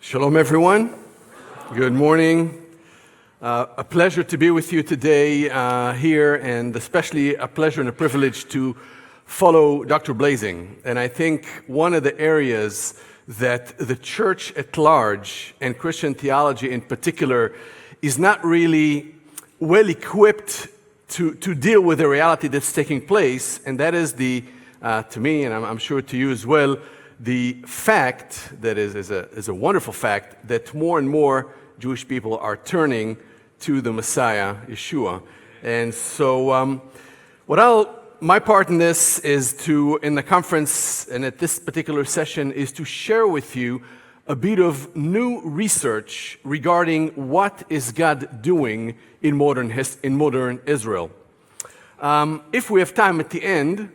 Shalom, everyone. Good morning. A pleasure to be with you today here, and especially a pleasure and a privilege to follow Dr. Blazing. And I think one of the areas that the church at large, and Christian theology in particular, is not really well equipped to deal with the reality that's taking place, and that is to me, and I'm sure to you as well, the fact that is a wonderful fact that more and more Jewish people are turning to the Messiah, Yeshua. And so my part in this is to, in the conference and at this particular session, is to share with you a bit of new research regarding what is God doing in modern Israel. If we have time at the end,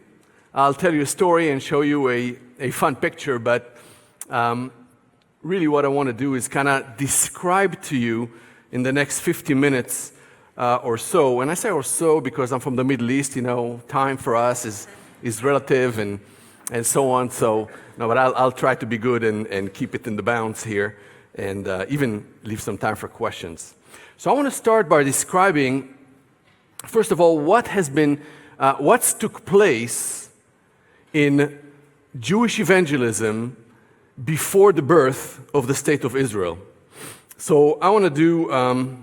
I'll tell you a story and show you a fun picture, but really what I want to do is kind of describe to you in the next 50 minutes or so. And I say or so because I'm from the Middle East, time for us is relative and so on. So, no, but I'll try to be good and keep it in the bounds here and even leave some time for questions. So I want to start by describing, first of all, what's took place in Jewish evangelism before the birth of the state of Israel. So I want to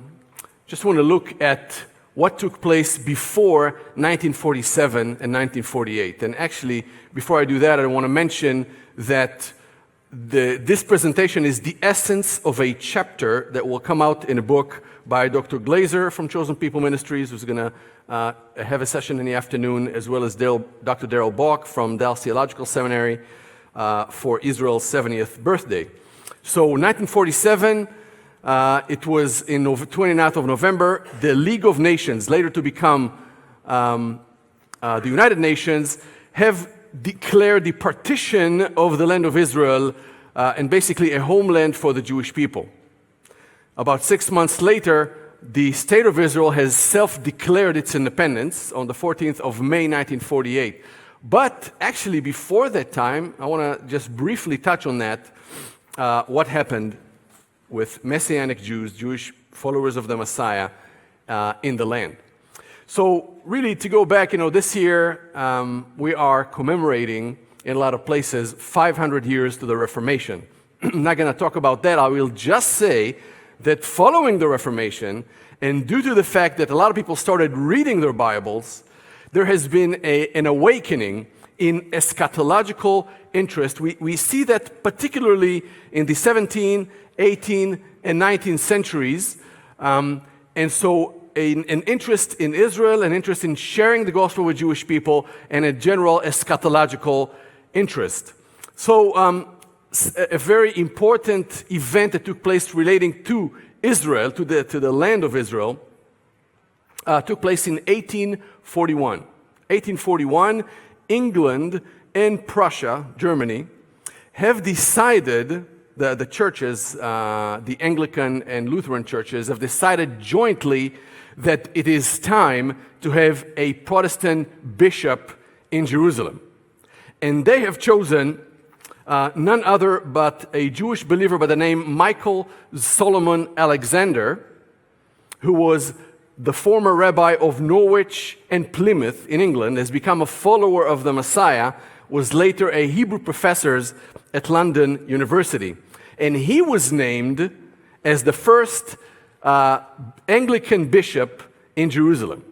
just want to look at what took place before 1947 and 1948. And actually, before I do that, I want to mention that this presentation is the essence of a chapter that will come out in a book by Dr. Glazer from Chosen People Ministries, who's going to have a session in the afternoon, as well as Dr. Darrell Bach from Dallas Theological Seminary for Israel's 70th birthday. So 1947, it was in 29th of November, the League of Nations, later to become the United Nations, have declared the partition of the land of Israel and basically a homeland for the Jewish people. About 6 months later, the state of Israel has self-declared its independence on the 14th of May 1948. But actually before that time, I want to just briefly touch on that, what happened with Messianic Jews, Jewish followers of the Messiah in the land. So really to go back, this year we are commemorating in a lot of places 500 years to the Reformation. I'm not going to talk about that. I will just say that following the Reformation, and due to the fact that a lot of people started reading their Bibles, there has been an awakening in eschatological interest. We see that particularly in the 17th, 18th, and 19th centuries. And so an interest in Israel, an interest in sharing the gospel with Jewish people, and a general eschatological interest. So a very important event that took place relating to Israel, to the land of Israel, took place in 1841. 1841, England and Prussia, Germany, have decided, the churches, the Anglican and Lutheran churches, have decided jointly that it is time to have a Protestant bishop in Jerusalem. And they have chosen none other but a Jewish believer by the name Michael Solomon Alexander, who was the former rabbi of Norwich and Plymouth in England, has become a follower of the Messiah, was later a Hebrew professor at London University. And he was named as the first Anglican bishop in Jerusalem.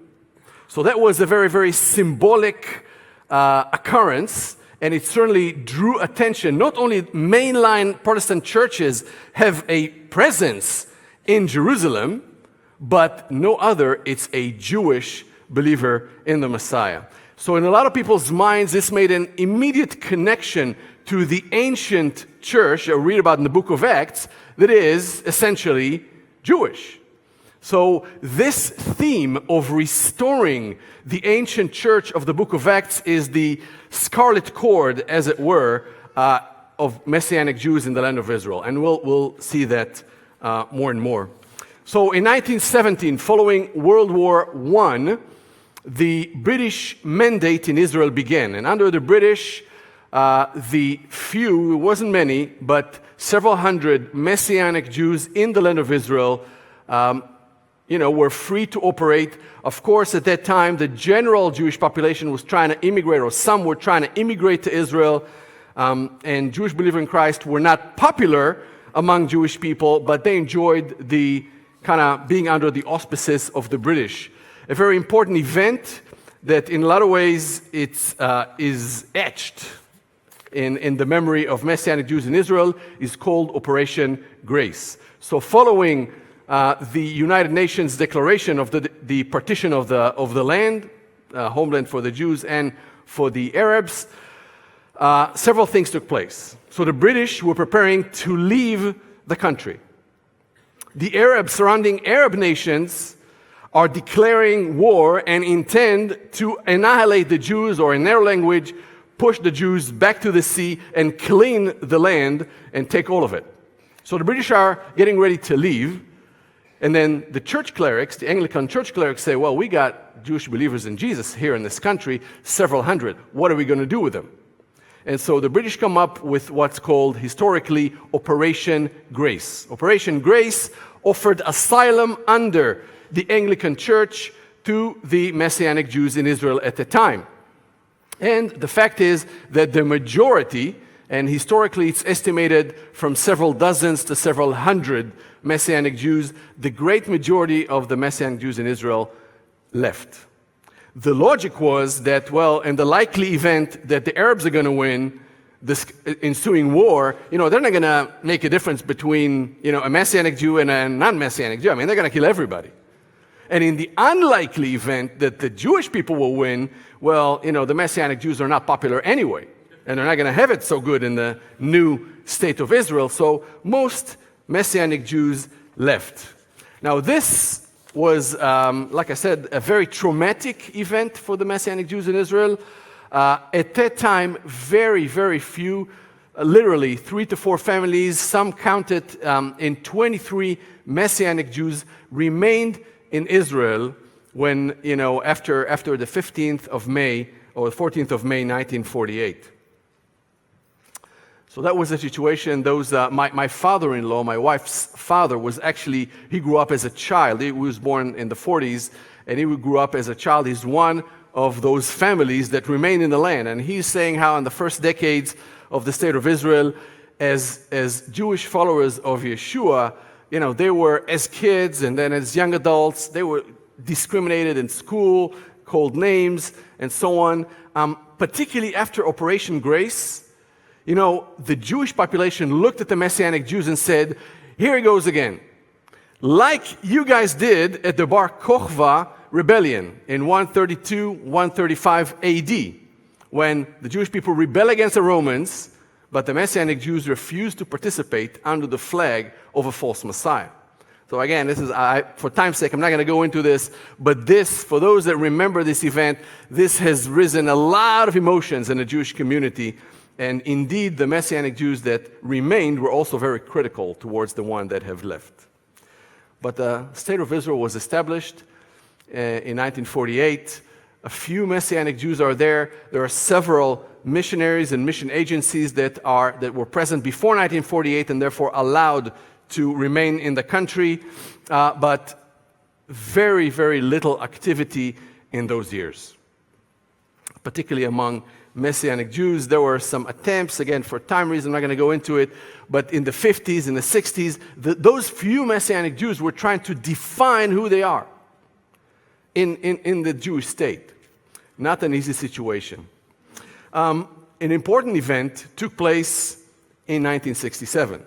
So that was a very, very symbolic occurrence. And it certainly drew attention. Not only mainline Protestant churches have a presence in Jerusalem, but no other, it's a Jewish believer in the Messiah. So in a lot of people's minds, this made an immediate connection to the ancient church that we read about in the book of Acts that is essentially Jewish. So this theme of restoring the ancient church of the book of Acts is the scarlet cord, as it were, of Messianic Jews in the land of Israel. And we'll see that more and more. So in 1917, following World War I, the British mandate in Israel began. And under the British, the few, it wasn't many, but several hundred Messianic Jews in the land of Israel, were free to operate. Of course, at that time, the general Jewish population was trying to immigrate, or some were trying to immigrate to Israel, and Jewish believers in Christ were not popular among Jewish people, but they enjoyed the kind of being under the auspices of the British. A very important event that in a lot of ways is etched in the memory of Messianic Jews in Israel is called Operation Grace. So following the United Nations declaration of the partition of the land, homeland for the Jews and for the Arabs, several things took place. So the British were preparing to leave the country. The Arabs, surrounding Arab nations, are declaring war and intend to annihilate the Jews, or in their language, push the Jews back to the sea and clean the land and take all of it. So the British are getting ready to leave, and then the church clerics, the Anglican church clerics say, well, we got Jewish believers in Jesus here in this country, several hundred. What are we going to do with them? And so the British come up with what's called historically Operation Grace. Operation Grace offered asylum under the Anglican Church to the Messianic Jews in Israel at the time. And the fact is that the majority, and historically it's estimated from several dozens to several hundred Messianic Jews, the great majority of the Messianic Jews in Israel left. The logic was that, well, in the likely event that the Arabs are going to win this ensuing war, they're not going to make a difference between, a Messianic Jew and a non-Messianic Jew. I mean, they're going to kill everybody. And in the unlikely event that the Jewish people will win, well, the Messianic Jews are not popular anyway. And they're not going to have it so good in the new state of Israel. So most Messianic Jews left. Now, this was, like I said, a very traumatic event for the Messianic Jews in Israel. At that time, very, very few, literally 3 to 4 families, some counted in 23 Messianic Jews remained in Israel when, after the 15th of May or the 14th of May, 1948. So that was the situation. My father-in-law, my wife's father, he grew up as a child. He was born in the 40s, and he grew up as a child. He's one of those families that remain in the land. And he's saying how in the first decades of the state of Israel, as Jewish followers of Yeshua, they were, as kids and then as young adults, they were discriminated in school, called names, and so on. Particularly after Operation Grace, the Jewish population looked at the Messianic Jews and said, here he goes again. Like you guys did at the Bar Kokhba rebellion in 132, 135 AD, when the Jewish people rebel against the Romans, but the Messianic Jews refused to participate under the flag of a false Messiah. So again, this is, for time's sake, I'm not going to go into this, but this, for those that remember this event, this has risen a lot of emotions in the Jewish community. And indeed, the Messianic Jews that remained were also very critical towards the one that have left. But the state of Israel was established in 1948. A few Messianic Jews are there. There are several missionaries and mission agencies that were present before 1948 and therefore allowed to remain in the country, but very, very little activity in those years, particularly among Messianic Jews. There were some attempts, again, for time reasons, I'm not going to go into it, but in the 50s, in the 60s, those few Messianic Jews were trying to define who they are in the Jewish state. Not an easy situation. An important event took place in 1967.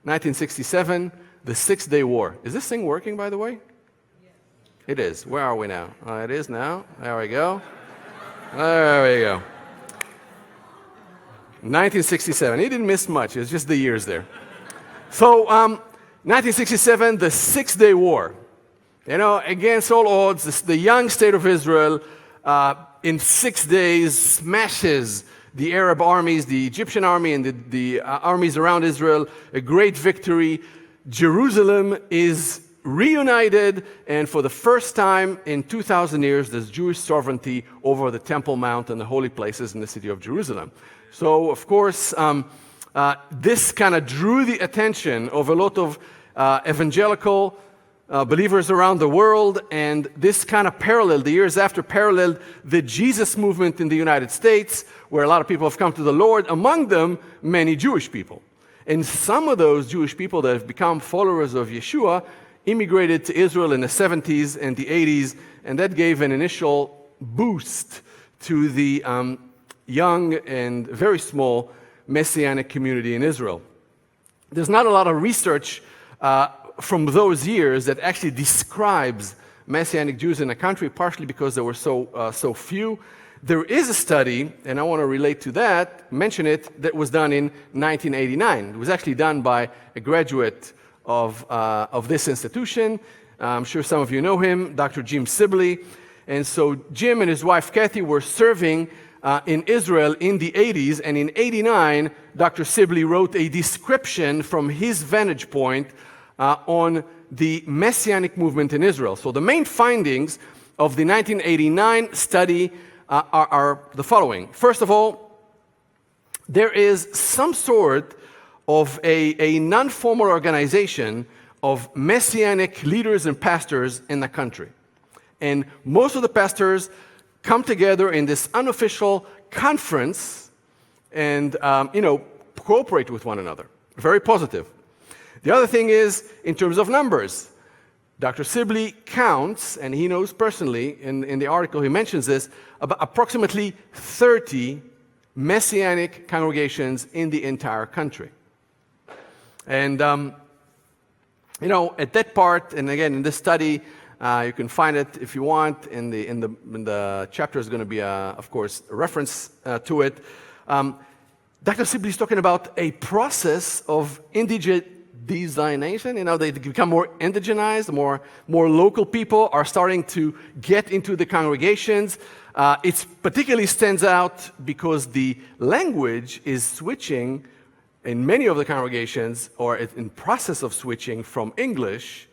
1967, the Six-Day War. Is this thing working, by the way? Yes. It is. Where are we now? It is now. There we go. There we go. 1967. He didn't miss much. It's just the years there. So, 1967, the Six-Day War. Against all odds, the young state of Israel, in 6 days, smashes the Arab armies, the Egyptian army, and the armies around Israel. A great victory. Jerusalem is reunited, and for the first time in 2,000 years, there's Jewish sovereignty over the Temple Mount and the holy places in the city of Jerusalem. So, of course, This kind of drew the attention of a lot of evangelical believers around the world, and this kind of paralleled the Jesus movement in the United States, where a lot of people have come to the Lord, among them many Jewish people. And some of those Jewish people that have become followers of Yeshua immigrated to Israel in the 70s and the 80s, and that gave an initial boost to the young and very small Messianic community in Israel. There's not a lot of research from those years that actually describes Messianic Jews in the country, partially because there were so few. There is a study, and I want to relate to that, mention it, that was done in 1989. It was actually done by a graduate of this institution. I'm sure some of you know him, Dr. Jim Sibley. And so Jim and his wife Kathy were serving in Israel in the 80s, and in 89, Dr. Sibley wrote a description from his vantage point on the Messianic movement in Israel. So the main findings of the 1989 study are the following. First of all, there is some sort of a non-formal organization of Messianic leaders and pastors in the country. And most of the pastors come together in this unofficial conference and, cooperate with one another. Very positive. The other thing is, in terms of numbers, Dr. Sibley counts, and he knows personally, in the article he mentions this, about approximately 30 Messianic congregations in the entire country. And, at that part, and again, in this study, you can find it if you want. In the chapter is going to be, of course, a reference to it. Dr. Sibley is talking about a process of indigenization. They become more indigenized, more local people are starting to get into the congregations. It particularly stands out because the language is switching in many of the congregations, or in process of switching from English,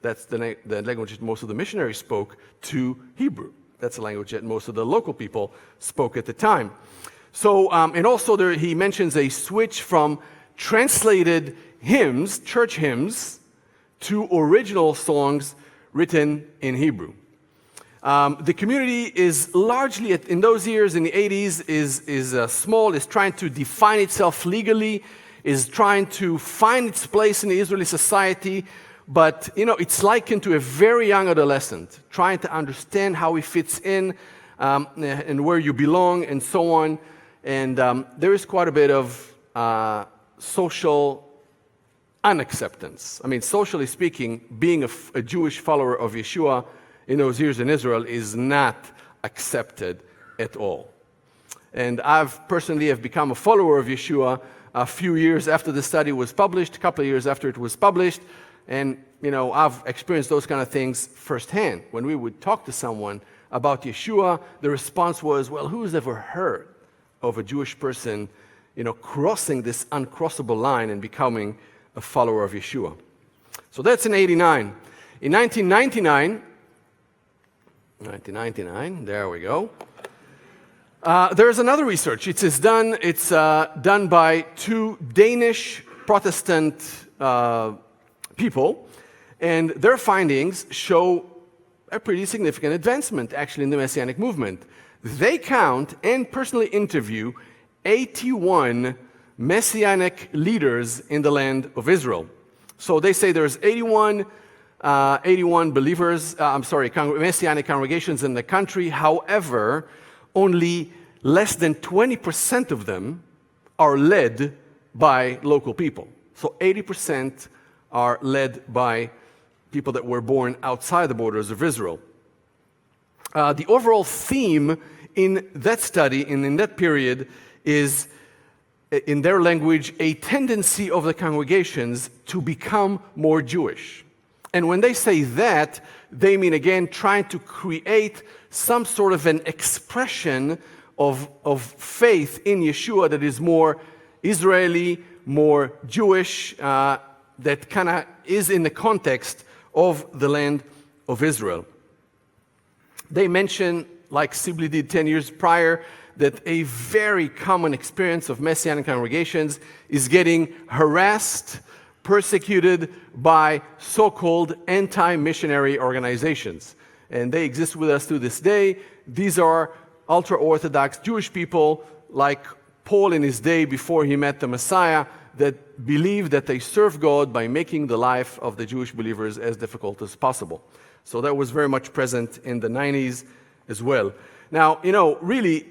that's the language that most of the missionaries spoke, to Hebrew. That's the language that most of the local people spoke at the time. So, and also he mentions a switch from translated hymns, church hymns, to original songs written in Hebrew. The community is largely, in those years, in the 80s, is small, is trying to define itself legally, is trying to find its place in the Israeli society, but, it's likened to a very young adolescent, trying to understand how he fits in and where you belong and so on. And there is quite a bit of social unacceptance. Socially speaking, being a Jewish follower of Yeshua in those years in Israel is not accepted at all. And I've personally have become a follower of Yeshua a few years after the study was published, a couple of years after it was published, and I've experienced those kind of things firsthand. When we would talk to someone about Yeshua, the response was, well, who's ever heard of a Jewish person, crossing this uncrossable line and becoming a follower of Yeshua? So that's in 89. In 1999, there we go. There's another research. It's done by two Danish Protestant people, and their findings show a pretty significant advancement, actually, in the Messianic movement. They count and personally interview 81 Messianic leaders in the land of Israel. So they say there's 81 believers, Messianic congregations in the country. However, only less than 20% of them are led by local people. So 80% are led by people that were born outside the borders of Israel. The overall theme in that study and in that period is, in their language, a tendency of the congregations to become more Jewish. And when they say that, they mean, again, trying to create some sort of an expression of faith in Yeshua that is more Israeli, more Jewish, that kind of is in the context of the land of Israel. They mention, like Sibley did 10 years prior, that a very common experience of Messianic congregations is getting harassed, persecuted by so-called anti-missionary organizations. And they exist with us to this day. These are ultra-Orthodox Jewish people like Paul in his day before he met the Messiah that believe that they serve God by making the life of the Jewish believers as difficult as possible. So that was very much present in the 90s as well. Now, really,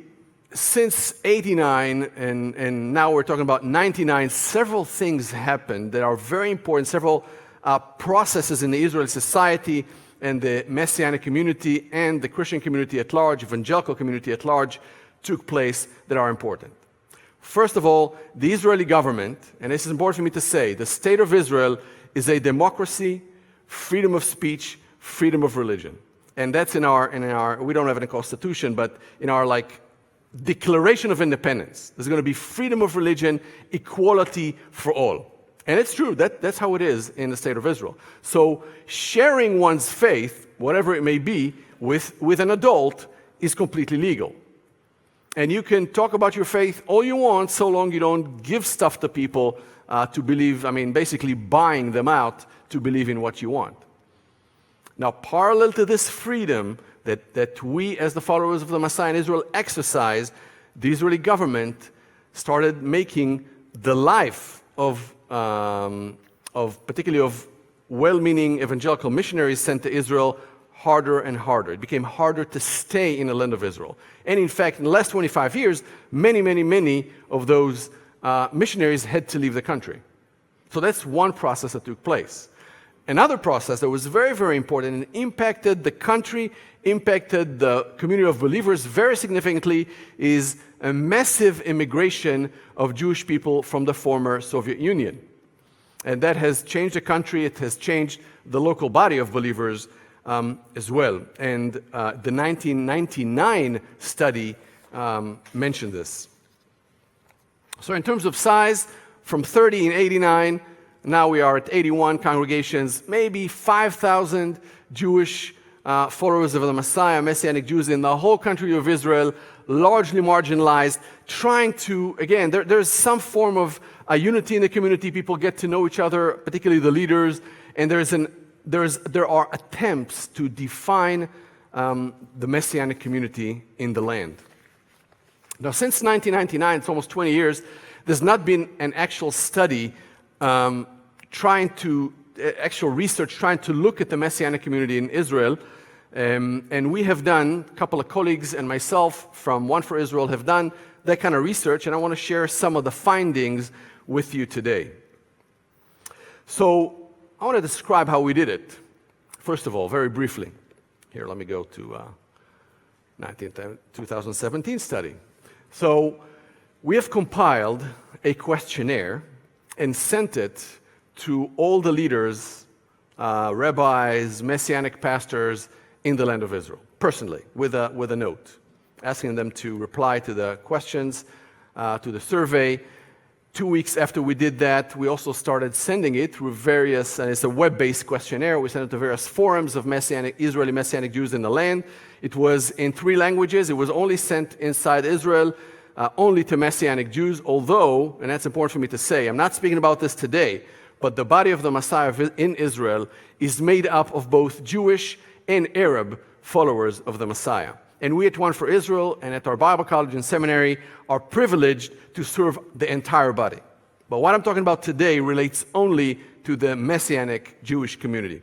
since 89 and now we're talking about 99, several things happened that are very important, several processes in the Israeli society and the Messianic community and the Christian community at large, evangelical community at large, took place that are important. First of all, the Israeli government, and this is important for me to say, the state of Israel is a democracy, freedom of speech, freedom of religion. And that's in our we don't have any constitution, but in our Declaration of Independence. There's going to be freedom of religion, equality for all. And it's true, that's how it is in the state of Israel. So sharing one's faith, whatever it may be, with an adult is completely legal. And you can talk about your faith all you want, so long you don't give stuff to people to believe, basically buying them out to believe in what you want. Now, parallel to this freedom that we as the followers of the Messiah in Israel exercise, the Israeli government started making the life of particularly of well-meaning evangelical missionaries sent to Israel harder and harder. It became harder to stay in the land of Israel. And in fact, in the last 25 years, many of those missionaries had to leave the country. So that's one process that took place. Another process that was very, very important and impacted the country, impacted the community of believers very significantly is a massive immigration of Jewish people from the former Soviet Union. And that has changed the country, it has changed the local body of believers as well. And the 1999 study mentioned this. So in terms of size, from 30 in 89, now we are at 81 congregations, maybe 5,000 Jewish followers of the Messiah, Messianic Jews in the whole country of Israel, largely marginalized, trying to, again, there's some form of unity in the community. People get to know each other, particularly the leaders, and there are attempts to define the Messianic community in the land. Now, since 1999, it's almost 20 years, there's not been an actual study actual research trying to look at the Messianic community in Israel. And we have done, a couple of colleagues and myself from One for Israel have done that kind of research, and I want to share some of the findings with you today. So I want to describe how we did it. First of all, very briefly. Here, let me go to 2017 study. So we have compiled a questionnaire and sent it to all the leaders, rabbis, Messianic pastors in the land of Israel, personally, with a note, asking them to reply to the questions, to the survey. 2 weeks after we did that, we also started sending it through various, and it's a web-based questionnaire. We sent it to various forums of Israeli Messianic Jews in the land. It was in 3 languages. It was only sent inside Israel, only to Messianic Jews, although, and that's important for me to say, I'm not speaking about this today, but the body of the Messiah in Israel is made up of both Jewish and Arab followers of the Messiah. And we at One for Israel and at our Bible college and seminary are privileged to serve the entire body. But what I'm talking about today relates only to the Messianic Jewish community.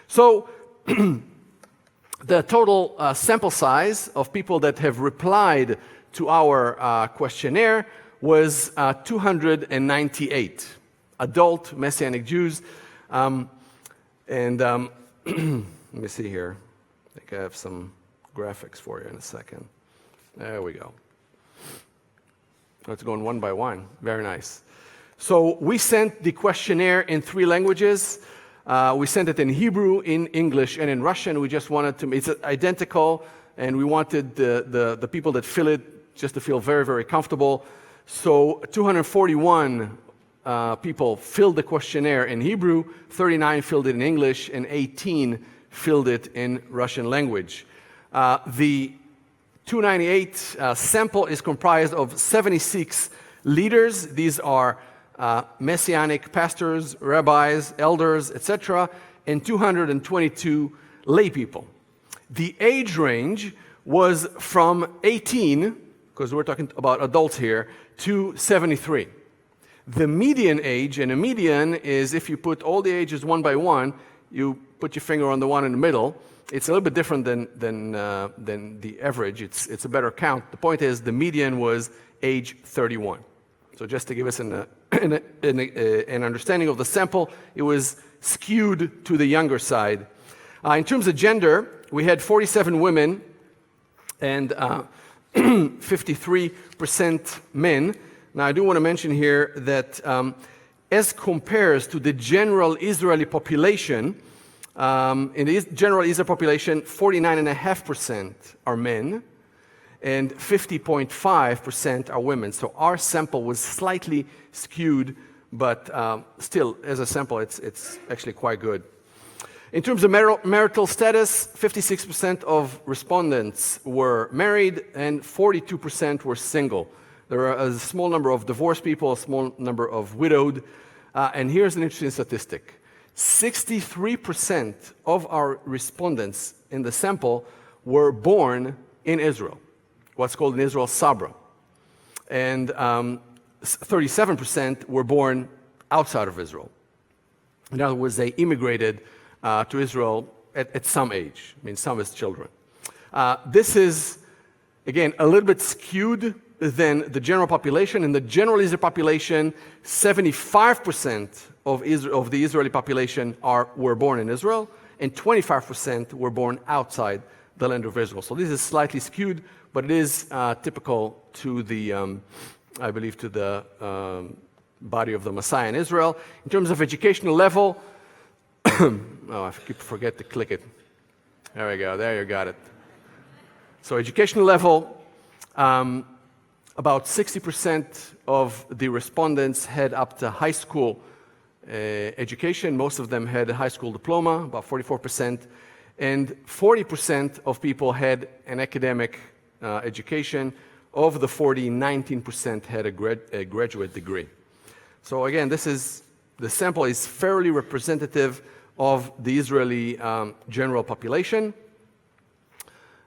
So the total sample size of people that have replied to our questionnaire was 298 adult Messianic Jews. Let me see here. I think I have some graphics for you in a second. There we go. Let's go one by one. Very nice. So we sent the questionnaire in 3 languages. We sent it in Hebrew, in English, and in Russian. We just wanted to, it's identical, and we wanted the people that fill it just to feel very, very comfortable. So 241 people filled the questionnaire in Hebrew, 39 filled it in English, and 18 filled it in Russian language. The 298 sample is comprised of 76 leaders. These are Messianic pastors, rabbis, elders, etc., and 222 lay people. The age range was from 18, because we're talking about adults here, to 73. The median age, and a median is if you put all the ages one by one, you put your finger on the one in the middle. It's a little bit different than the average. It's a better count. The point is the median was age 31. So just to give us an understanding of the sample, it was skewed to the younger side. In terms of gender, we had 47 women and 53% men. Now, I do want to mention here that as compares to the general Israeli population, in the general Israeli population, 49.5% are men and 50.5% are women. So our sample was slightly skewed, but still, as a sample, it's actually quite good. In terms of marital status, 56% of respondents were married and 42% were single. There are a small number of divorced people, a small number of widowed. And here's an interesting statistic. 63% of our respondents in the sample were born in Israel, what's called in Israel Sabra. And 37% were born outside of Israel. In other words, they immigrated to Israel at some age, I mean, some as children. This is, again, a little bit skewed than the general population. In the general Israeli population, 75% of the Israeli population were born in Israel, and 25% were born outside the land of Israel. So this is slightly skewed, but it is typical to the, I believe, to the body of the Messiah in Israel. In terms of educational level, oh, I keep forget to click it. There we go. There you got it. So educational level, about 60% of the respondents had up to high school education. Most of them had a high school diploma, about 44%. And 40% of people had an academic education. Of the 40, 19% had a graduate degree. So again, the sample is fairly representative of the Israeli general population.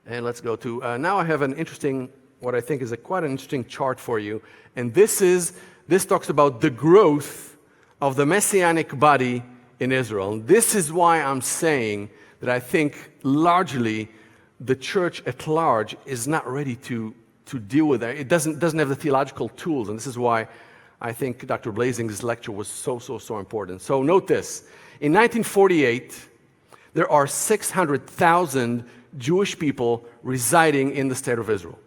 And let's go to, now I have an interesting, what I think is quite an interesting chart for you. And this talks about the growth of the Messianic body in Israel. And this is why I'm saying that I think largely the church at large is not ready to deal with that. It doesn't have the theological tools, and this is why I think Dr. Blazing's lecture was so important. So note this. In 1948, there are 600,000 Jewish people residing in the state of Israel,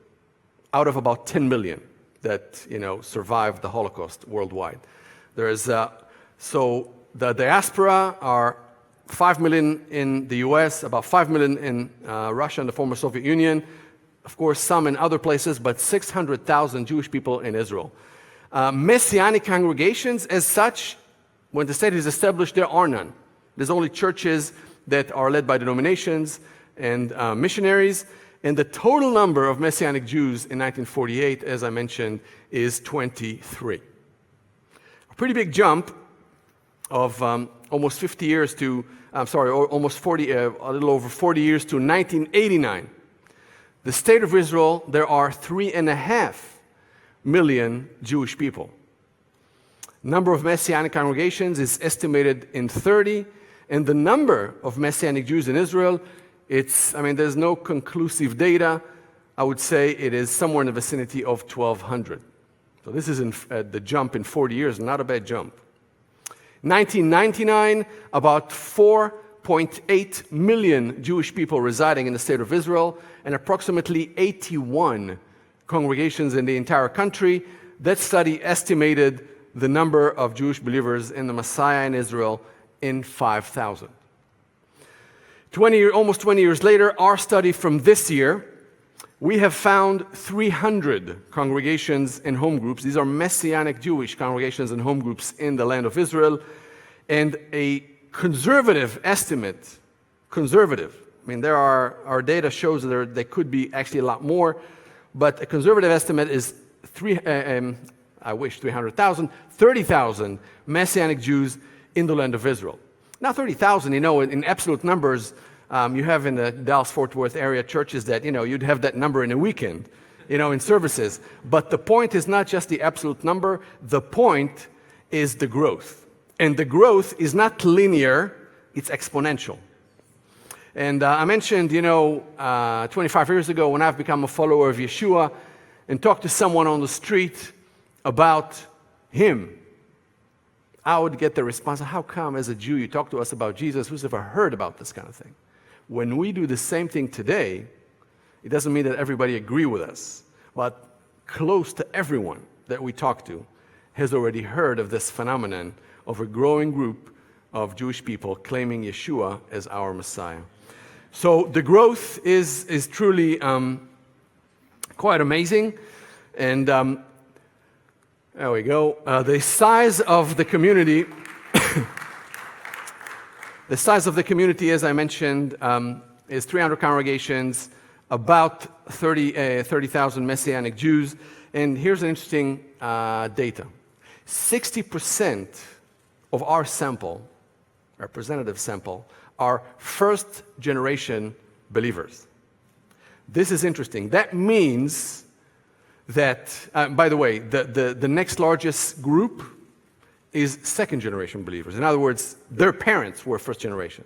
out of about 10 million that survived the Holocaust worldwide. So the diaspora are 5 million in the US, about 5 million in Russia and the former Soviet Union, of course some in other places, but 600,000 Jewish people in Israel. Messianic congregations as such, when the state is established, there are none. There's only churches that are led by denominations and missionaries, and the total number of Messianic Jews in 1948, as I mentioned, is 23. A pretty big jump of almost 50 years to, almost 40, a little over 40 years to 1989. The state of Israel, there are 3.5 million Jewish people. Number of Messianic congregations is estimated in 30, and the number of Messianic Jews in Israel, there's no conclusive data. I would say it is somewhere in the vicinity of 1,200. So this is the jump in 40 years, not a bad jump. 1999, about 4.8 million Jewish people residing in the state of Israel, and approximately 81 congregations in the entire country. That study estimated the number of Jewish believers in the Messiah in Israel in 5,000. Almost 20 years later, our study from this year, we have found 300 congregations and home groups. These are Messianic Jewish congregations and home groups in the land of Israel. And a conservative estimate, I mean, our data shows that there could be actually a lot more, but a conservative estimate is 300,000, 30,000 Messianic Jews in the land of Israel. Now 30,000, in absolute numbers, you have in the Dallas-Fort Worth area churches that, you'd have that number in a weekend, in services. But the point is not just the absolute number, the point is the growth. And the growth is not linear, it's exponential. And I mentioned, 25 years ago when I've become a follower of Yeshua and talked to someone on the street about him, I would get the response, how come as a Jew you talk to us about Jesus? Who's ever heard about this kind of thing? When we do the same thing today, it doesn't mean that everybody agree with us, but close to everyone that we talk to has already heard of this phenomenon of a growing group of Jewish people claiming Yeshua as our Messiah. So the growth is truly quite amazing. And there we go. The size of the community, as I mentioned, is 300 congregations, about 30,000 Messianic Jews. And here's an interesting data. 60% of our sample, representative sample, are first-generation believers. This is interesting. That means that, by the way, the next largest group is second-generation believers. In other words, their parents were first-generation.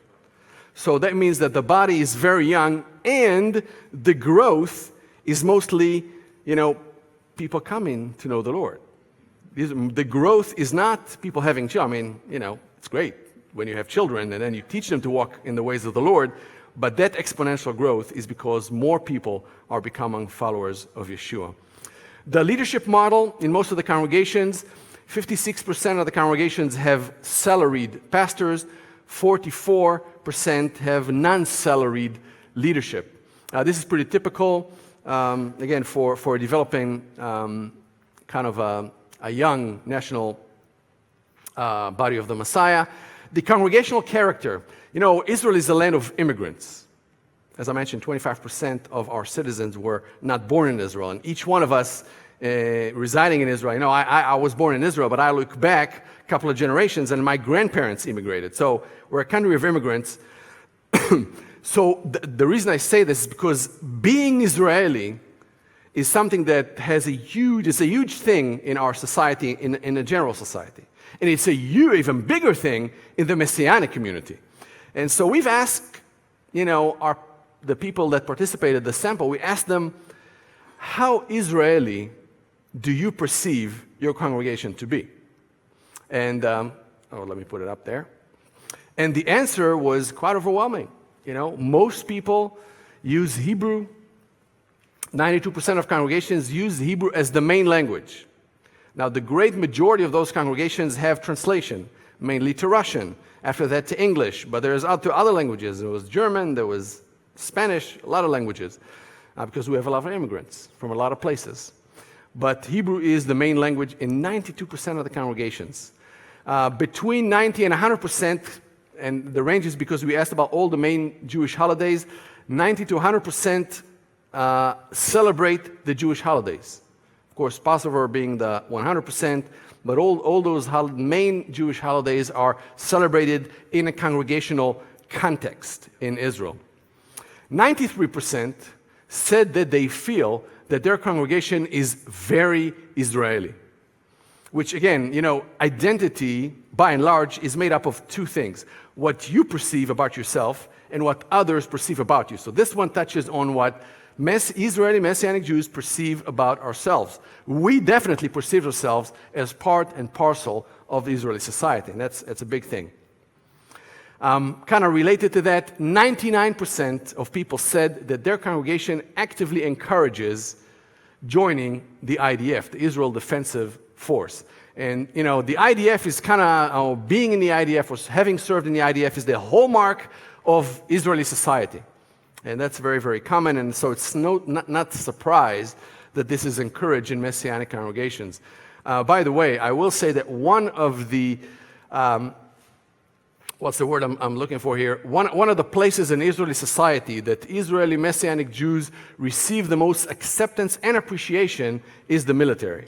So that means that the body is very young, and the growth is mostly, people coming to know the Lord. The growth is not people having children. It's great when you have children and then you teach them to walk in the ways of the Lord, but that exponential growth is because more people are becoming followers of Yeshua. The leadership model in most of the congregations, 56% of the congregations have salaried pastors, 44% have non-salaried leadership. This is pretty typical, again, for developing kind of a young national body of the Messiah. The congregational character. Israel is a land of immigrants. As I mentioned, 25% of our citizens were not born in Israel. And each one of us residing in Israel, I was born in Israel, but I look back a couple of generations and my grandparents immigrated. So we're a country of immigrants. So the reason I say this is because being Israeli is something that it's a huge thing in our society, in the general society. And it's a even bigger thing in the Messianic community. And so we've asked, the people that participated, the sample, we asked them, how Israeli do you perceive your congregation to be? And, let me put it up there. And the answer was quite overwhelming. Most people use Hebrew. 92% of congregations use Hebrew as the main language. Now, the great majority of those congregations have translation, mainly to Russian, after that to English, but there's to other languages. There was German, there was Spanish, a lot of languages, because we have a lot of immigrants from a lot of places. But Hebrew is the main language in 92% of the congregations. Between 90 and 100%, and the range is because we asked about all the main Jewish holidays, 90 to 100% celebrate the Jewish holidays. Of course, Passover being the 100%, but all those main Jewish holidays are celebrated in a congregational context in Israel. 93% said that they feel that their congregation is very Israeli, which again, identity by and large is made up of two things: what you perceive about yourself and what others perceive about you. So this one touches on what Israeli Messianic Jews perceive about ourselves. We definitely perceive ourselves as part and parcel of the Israeli society, and that's a big thing. Kind of related to that, 99% of people said that their congregation actively encourages joining the IDF, the Israel Defensive Force. And, the IDF is kind of, being in the IDF or having served in the IDF is the hallmark of Israeli society. And that's very, very common, and so it's not surprised that this is encouraged in Messianic congregations. By the way, I will say that one of the what's the word I'm looking for here? One of the places in Israeli society that Israeli Messianic Jews receive the most acceptance and appreciation is the military.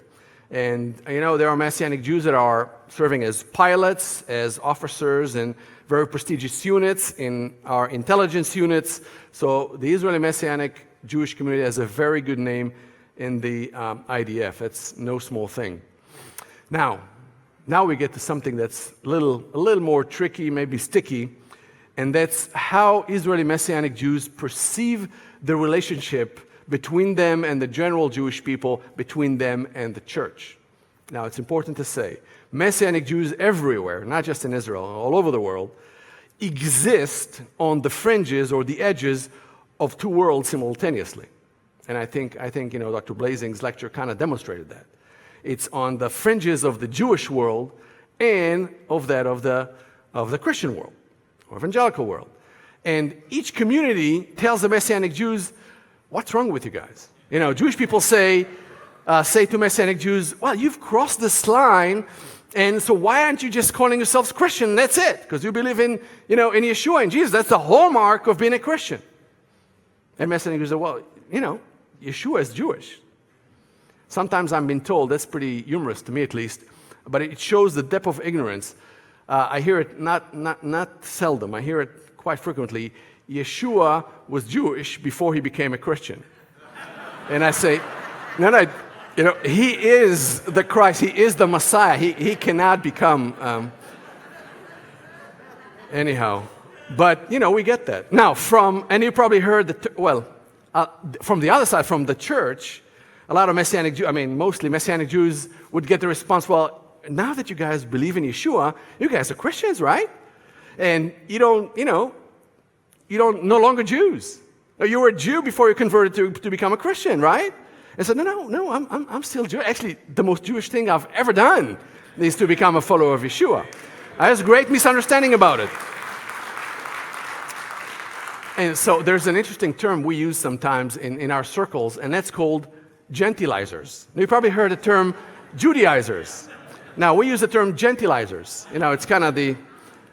And there are Messianic Jews that are serving as pilots, as officers in very prestigious units, in our intelligence units. So the Israeli Messianic Jewish community has a very good name in the IDF. That's no small thing. Now we get to something that's a little more tricky, maybe sticky, and that's how Israeli Messianic Jews perceive the relationship between them and the general Jewish people, between them and the church. Now, it's important to say, Messianic Jews everywhere, not just in Israel, all over the world, exist on the fringes or the edges of two worlds simultaneously. And I think Dr. Blazing's lecture kind of demonstrated that. It's on the fringes of the Jewish world and of that of the Christian world, or evangelical world. And each community tells the Messianic Jews, what's wrong with you guys? Jewish people say to Messianic Jews, well, you've crossed this line, and so why aren't you just calling yourselves Christian? That's it, because you believe in Yeshua and Jesus. That's the hallmark of being a Christian. And Messianic Jews say, well, Yeshua is Jewish. Sometimes I'm being told, that's pretty humorous to me at least, but it shows the depth of ignorance. I hear it not seldom, I hear it quite frequently. Yeshua was Jewish before he became a Christian. And I say, no, he is the Christ, he is the Messiah, he cannot become, anyhow. But, we get that. Now, and you probably heard, from the other side, from the church, a lot of Messianic Jews, mostly Messianic Jews would get the response, well, now that you guys believe in Yeshua, you guys are Christians, right? And you don't no longer Jews. You were a Jew before you converted to become a Christian, right? And so, no, I'm still Jewish. Actually, the most Jewish thing I've ever done is to become a follower of Yeshua. There's a great misunderstanding about it. And so there's an interesting term we use sometimes in our circles, and that's called Gentilizers. Now, you probably heard the term Judaizers. Now, we use the term Gentilizers. It's kind of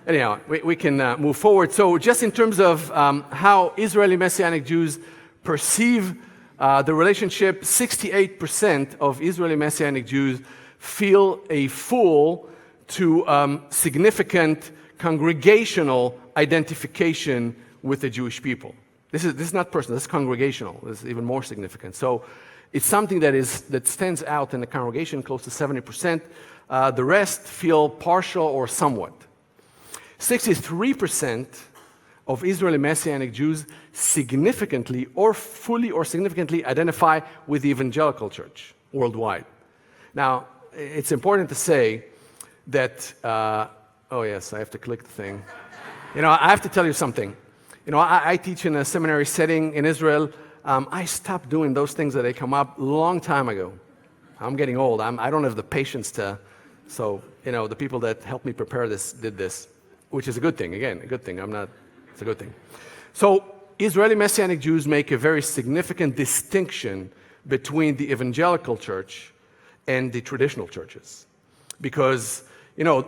anyhow, we can move forward. So just in terms of how Israeli Messianic Jews perceive the relationship, 68% of Israeli Messianic Jews feel a full to significant congregational identification with the Jewish people. This is not personal, this is congregational. This is even more significant. So it's something that stands out in the congregation, close to 70%. The rest feel partial or somewhat. 63% of Israeli Messianic Jews significantly or fully or significantly identify with the evangelical church worldwide. Now, it's important to say that, oh yes, I have to click the thing. I have to tell you something. I teach in a seminary setting in Israel. I stopped doing those things that they come up a long time ago. I'm getting old. I don't have the patience so the people that helped me prepare this did this, which is a good thing. Again, a good thing. It's a good thing. So Israeli Messianic Jews make a very significant distinction between the evangelical church and the traditional churches. Because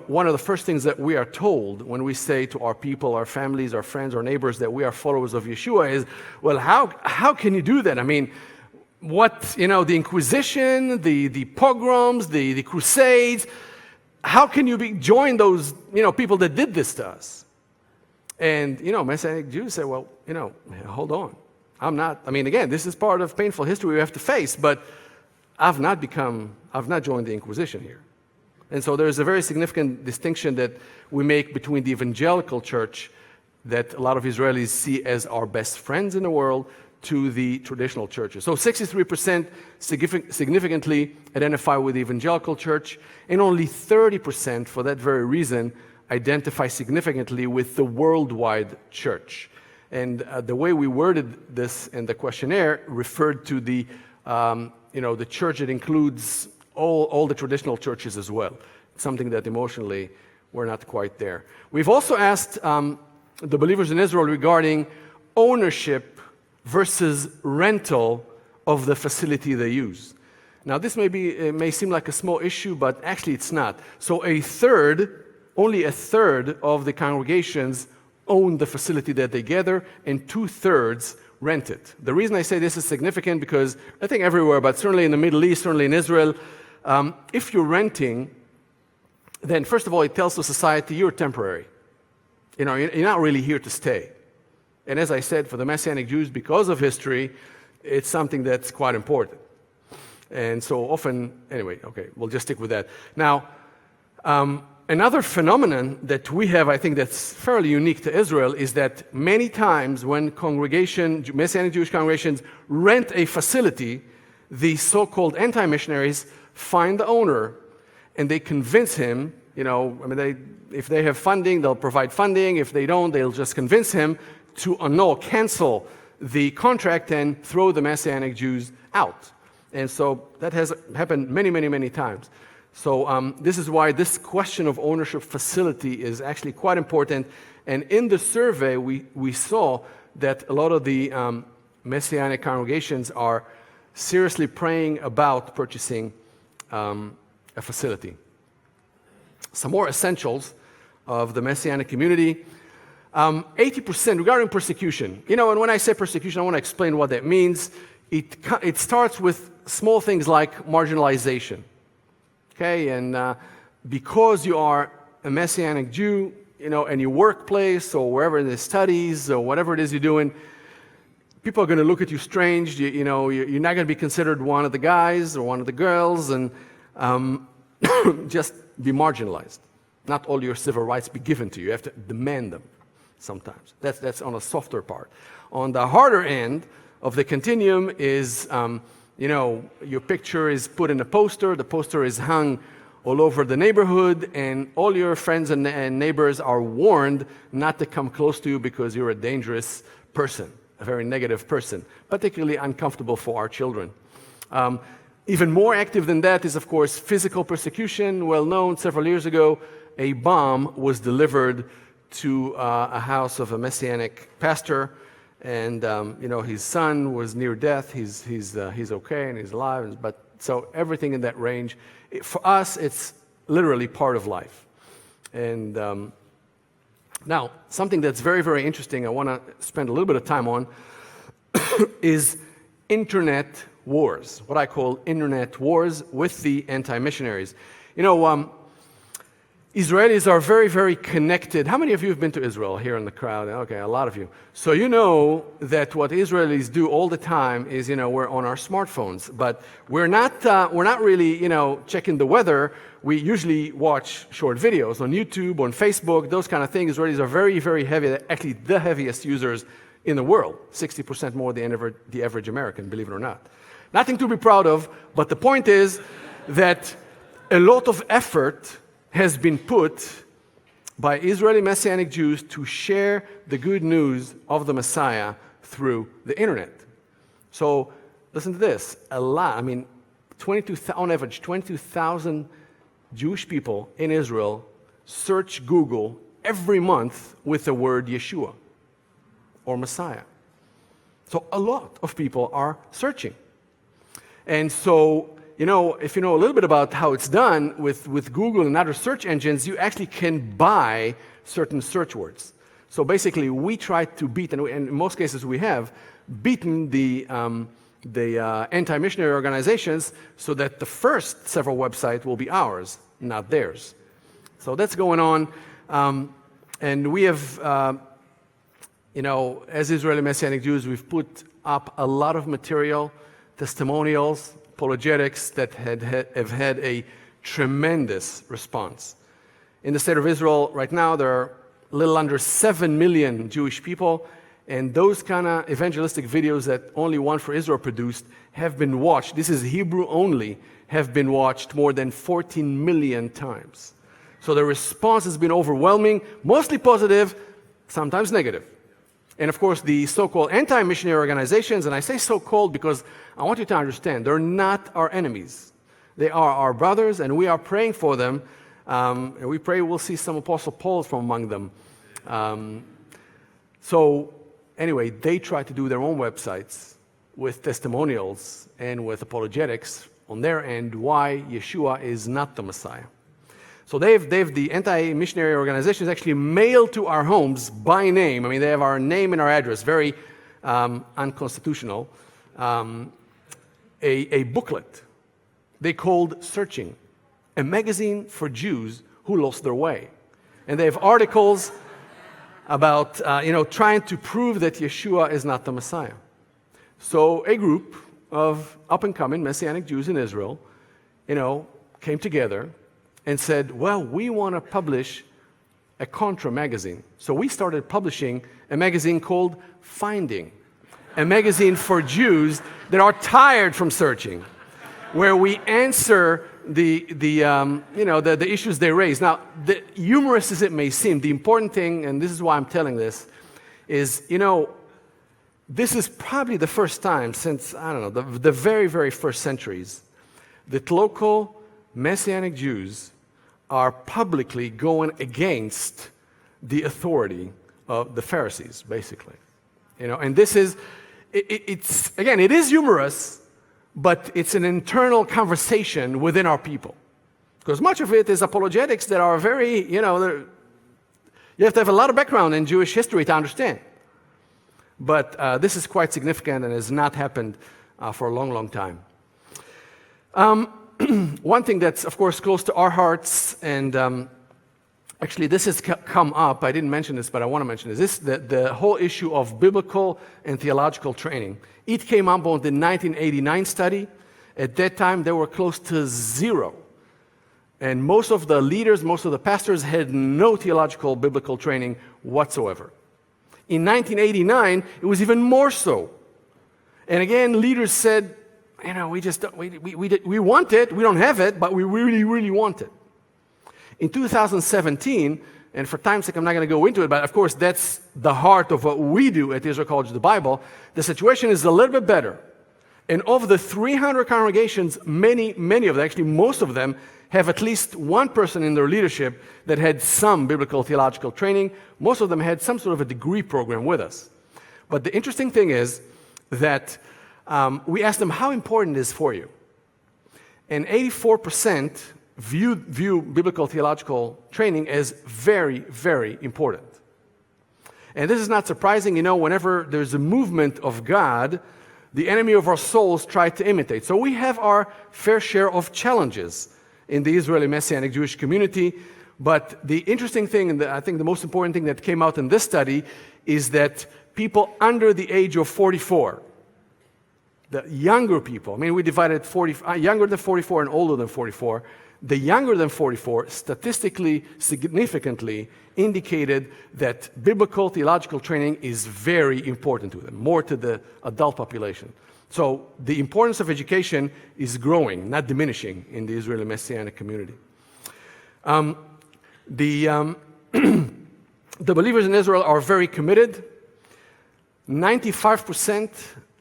one of the first things that we are told when we say to our people, our families, our friends, our neighbors that we are followers of Yeshua is, well, how can you do that? The Inquisition, the pogroms, the Crusades, how can you join those, people that did this to us? And, Messianic Jews say, well, hold on. Again, this is part of painful history we have to face, but I've not joined the Inquisition here. And so there's a very significant distinction that we make between the evangelical church that a lot of Israelis see as our best friends in the world to the traditional churches. So 63% significantly identify with the evangelical church, and only 30%, for that very reason, identify significantly with the worldwide church. And the way we worded this in the questionnaire referred to the church that includes all the traditional churches as well. It's something that emotionally we're not quite there. We've also asked the believers in Israel regarding ownership versus rental of the facility they use. Now, this may seem like a small issue, but actually it's not. So a third only a third of the congregations own the facility that they gather, and 2/3 rent it. The reason I say this is significant because I think everywhere, but certainly in the Middle East, certainly in Israel, if you're renting, then first of all, it tells the society you're temporary. You're not really here to stay. And as I said, for the Messianic Jews, because of history, it's something that's quite important. And so often, anyway, okay, we'll just stick with that. Now, another phenomenon that we have, I think that's fairly unique to Israel, is that many times when Messianic Jewish congregations rent a facility, the so-called anti-missionaries find the owner and they convince him, if they have funding, they'll provide funding. If they don't, they'll just convince him to cancel the contract and throw the Messianic Jews out. And so that has happened many, many, many times. So this is why this question of ownership facility is actually quite important. And in the survey, we saw that a lot of the Messianic congregations are seriously praying about purchasing a facility. Some more essentials of the Messianic community. 80% regarding persecution. And when I say persecution, I want to explain what that means. It starts with small things like marginalization. Okay, and because you are a Messianic Jew, in your workplace or wherever in the studies or whatever it is you're doing, people are going to look at you strange. You're not going to be considered one of the guys or one of the girls, and just be marginalized. Not all your civil rights be given to you. You have to demand them sometimes. That's on a softer part. On the harder end of the continuum is, your picture is put in a poster. The poster is hung all over the neighborhood, and all your friends and neighbors are warned not to come close to you because you're a dangerous person, a very negative person, particularly uncomfortable for our children. Even more active than that is, of course, physical persecution. Well known, several years ago, a bomb was delivered to a house of a Messianic pastor, and his son was near death. He's okay and he's alive, but so everything in that range. For us, it's literally part of life. And now, something that's very, very interesting I want to spend a little bit of time on is internet wars, what I call internet wars with the anti-missionaries. Israelis are very, very connected. How many of you have been to Israel here in the crowd? Okay, a lot of you. So you know that what Israelis do all the time is, we're on our smartphones, but we're not really, checking the weather. We usually watch short videos on YouTube, on Facebook, those kind of things. Israelis are very, very heavy, actually the heaviest users in the world, 60% more than the average American, believe it or not. Nothing to be proud of, but the point is that a lot of effort has been put by Israeli Messianic Jews to share the good news of the Messiah through the internet. So listen to this, on average, 22,000 Jewish people in Israel search Google every month with the word Yeshua or Messiah. So a lot of people are searching. And so, if you know a little bit about how it's done with Google and other search engines, you actually can buy certain search words. So basically, we try to beat, and in most cases we have, beaten the anti-missionary organizations so that the first several websites will be ours, not theirs. So that's going on. And we have, as Israeli Messianic Jews, we've put up a lot of material, testimonials, apologetics that have had a tremendous response. In the state of Israel right now, there are a little under 7 million Jewish people, and those kind of evangelistic videos that only One for Israel produced have been watched, this is Hebrew only, have been watched more than 14 million times. So the response has been overwhelming, mostly positive, sometimes negative. And of course, the so-called anti-missionary organizations, and I say so-called because I want you to understand, they're not our enemies. They are our brothers, and we are praying for them. And we pray we'll see some Apostle Pauls from among them. So anyway, they try to do their own websites with testimonials and with apologetics on their end why Yeshua is not the Messiah. So the anti-missionary organizations actually mail to our homes by name. I mean, they have our name and our address, very unconstitutional, a booklet they called Searching, a magazine for Jews who lost their way. And they have articles about, trying to prove that Yeshua is not the Messiah. So a group of up-and-coming Messianic Jews in Israel, came together and said, well, we want to publish a Contra magazine. So we started publishing a magazine called Finding, a magazine for Jews that are tired from searching, where we answer the issues they raise. Now, humorous as it may seem, the important thing, and this is why I'm telling this, is, this is probably the first time since, the very, very first centuries, that local Messianic Jews are publicly going against the authority of the Pharisees, basically. And this is, it is humorous, but it's an internal conversation within our people. Because much of it is apologetics that are very, you have to have a lot of background in Jewish history to understand. But this is quite significant and has not happened for a long, long time. One thing that's, of course, close to our hearts, and actually this has come up, I didn't mention this, but I want to mention this, the whole issue of biblical and theological training. It came up on the 1989 study. At that time, they were close to zero. And most of the leaders, most of the pastors had no theological biblical training whatsoever. In 1989, it was even more so. And again, leaders said, we want it, we don't have it, but we really, really want it. In 2017, and for time's sake, I'm not going to go into it, but of course, that's the heart of what we do at Israel College of the Bible. The situation is a little bit better. And of the 300 congregations, many of them, actually most of them, have at least one person in their leadership that had some biblical theological training. Most of them had some sort of a degree program with us. But the interesting thing is that we asked them, how important it is for you? And 84% view biblical theological training as very, very important. And this is not surprising. Whenever there's a movement of God, the enemy of our souls try to imitate. So we have our fair share of challenges in the Israeli Messianic Jewish community. But the interesting thing, and I think the most important thing that came out in this study, is that people under the age of 44, the younger people, we divided younger than 44 and older than 44. The younger than 44 statistically significantly indicated that biblical theological training is very important to them, more to the adult population. So the importance of education is growing, not diminishing in the Israeli Messianic community. The believers in Israel are very committed. 95%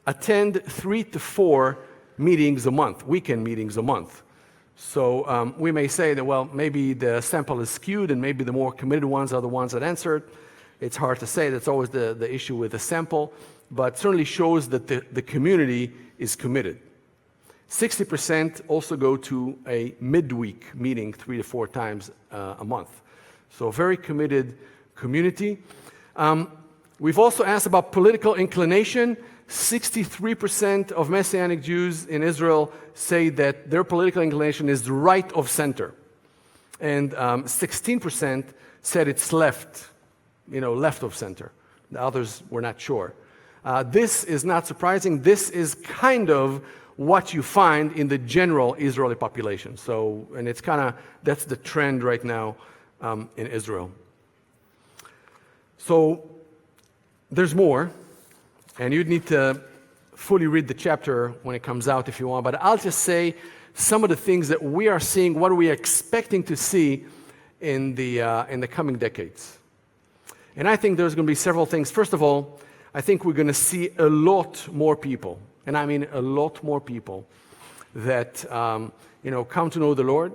attend 3 to 4 meetings a month, weekend meetings a month. So we may say that, well, maybe the sample is skewed and maybe the more committed ones are the ones that answered. It's hard to say. That's always the issue with the sample, but certainly shows that the community is committed. 60% also go to a midweek meeting 3 to 4 times a month. So a very committed community. We've also asked about political inclination. 63% of Messianic Jews in Israel say that their political inclination is right of center. And 16% said it's left of center. The others were not sure. This is not surprising. This is kind of what you find in the general Israeli population. So, and it's that's the trend right now in Israel. So, there's more. And you'd need to fully read the chapter when it comes out if you want. But I'll just say some of the things that we are seeing, what are we expecting to see in the coming decades. And I think there's going to be several things. First of all, I think we're going to see a lot more people, and I mean a lot more people, that come to know the Lord.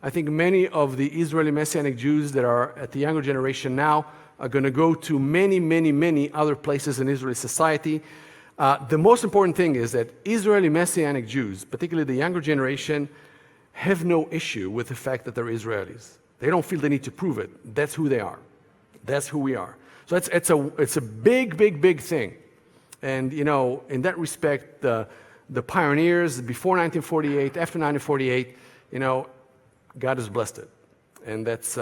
I think many of the Israeli Messianic Jews that are at the younger generation now are going to go to many, many, many other places in Israeli society. The most important thing is that Israeli Messianic Jews, particularly the younger generation, have no issue with the fact that they're Israelis. They don't feel the need to prove it. That's who they are. That's who we are. So it's a big, big, big thing. And, in that respect, the pioneers before 1948, after 1948, God has blessed it. And that's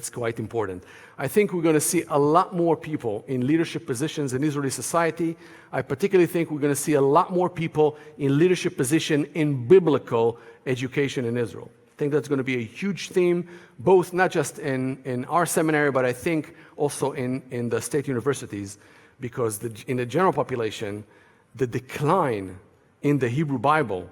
quite important. I think we're going to see a lot more people in leadership positions in Israeli society. I particularly think we're going to see a lot more people in leadership position in biblical education in Israel. I think that's going to be a huge theme, both not just in our seminary, but I think also in the state universities, because in the general population, the decline in the Hebrew Bible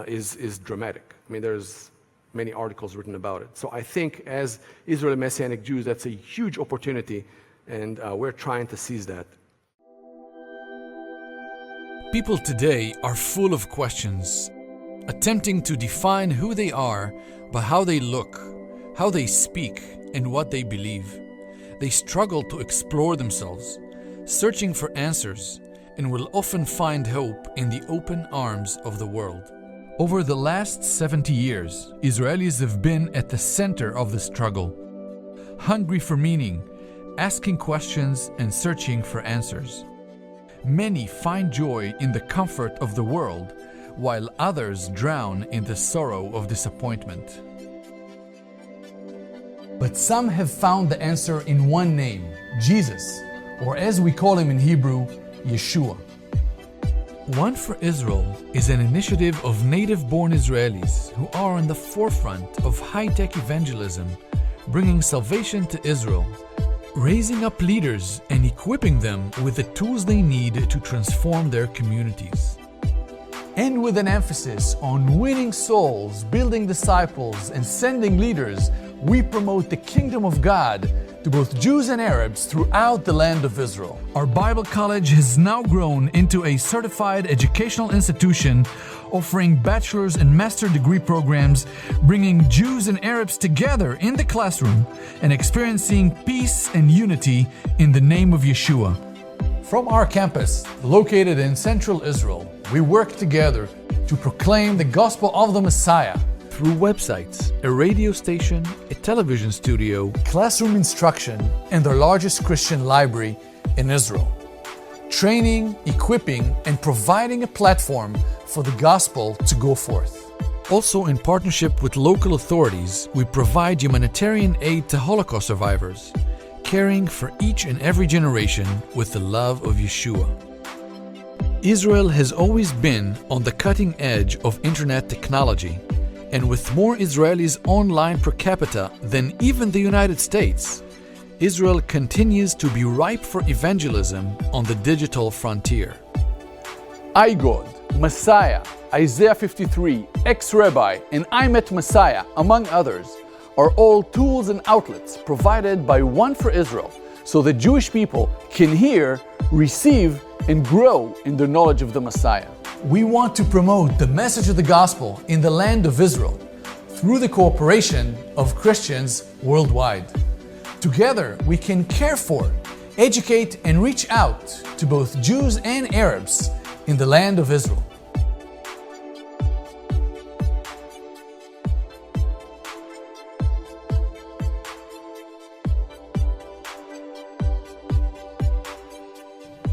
is dramatic. I mean, there's many articles written about it. So I think as Israeli Messianic Jews, that's a huge opportunity, and we're trying to seize that. People today are full of questions, attempting to define who they are by how they look, how they speak, and what they believe. They struggle to explore themselves, searching for answers, and will often find hope in the open arms of the world. Over the last 70 years, Israelis have been at the center of the struggle, hungry for meaning, asking questions and searching for answers. Many find joy in the comfort of the world, while others drown in the sorrow of disappointment. But some have found the answer in one name, Jesus, or as we call him in Hebrew, Yeshua. One for Israel is an initiative of native-born Israelis who are on the forefront of high-tech evangelism, bringing salvation to Israel, raising up leaders and equipping them with the tools they need to transform their communities. And with an emphasis on winning souls, building disciples, and sending leaders, we promote the kingdom of God to both Jews and Arabs throughout the land of Israel. Our Bible college has now grown into a certified educational institution offering bachelor's and master degree programs, bringing Jews and Arabs together in the classroom and experiencing peace and unity in the name of Yeshua. From our campus, located in central Israel, we work together to proclaim the gospel of the Messiah through websites, a radio station, a television studio, classroom instruction, and the largest Christian library in Israel. Training, equipping, and providing a platform for the gospel to go forth. Also, in partnership with local authorities, we provide humanitarian aid to Holocaust survivors, caring for each and every generation with the love of Yeshua. Israel has always been on the cutting edge of internet technology, and with more Israelis online per capita than even the United States, Israel continues to be ripe for evangelism on the digital frontier. iGod, Messiah, Isaiah 53, Ex-Rabbi, and I Met Messiah, among others, are all tools and outlets provided by One for Israel, so the Jewish people can hear, receive, and grow in their knowledge of the Messiah. We want to promote the message of the gospel in the land of Israel through the cooperation of Christians worldwide. Together, we can care for, educate, and reach out to both Jews and Arabs in the land of Israel.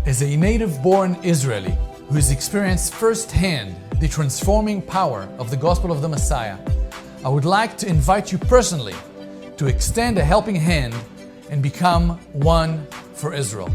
As a native-born Israeli who has experienced firsthand the transforming power of the gospel of the Messiah, I would like to invite you personally to extend a helping hand and become one for Israel.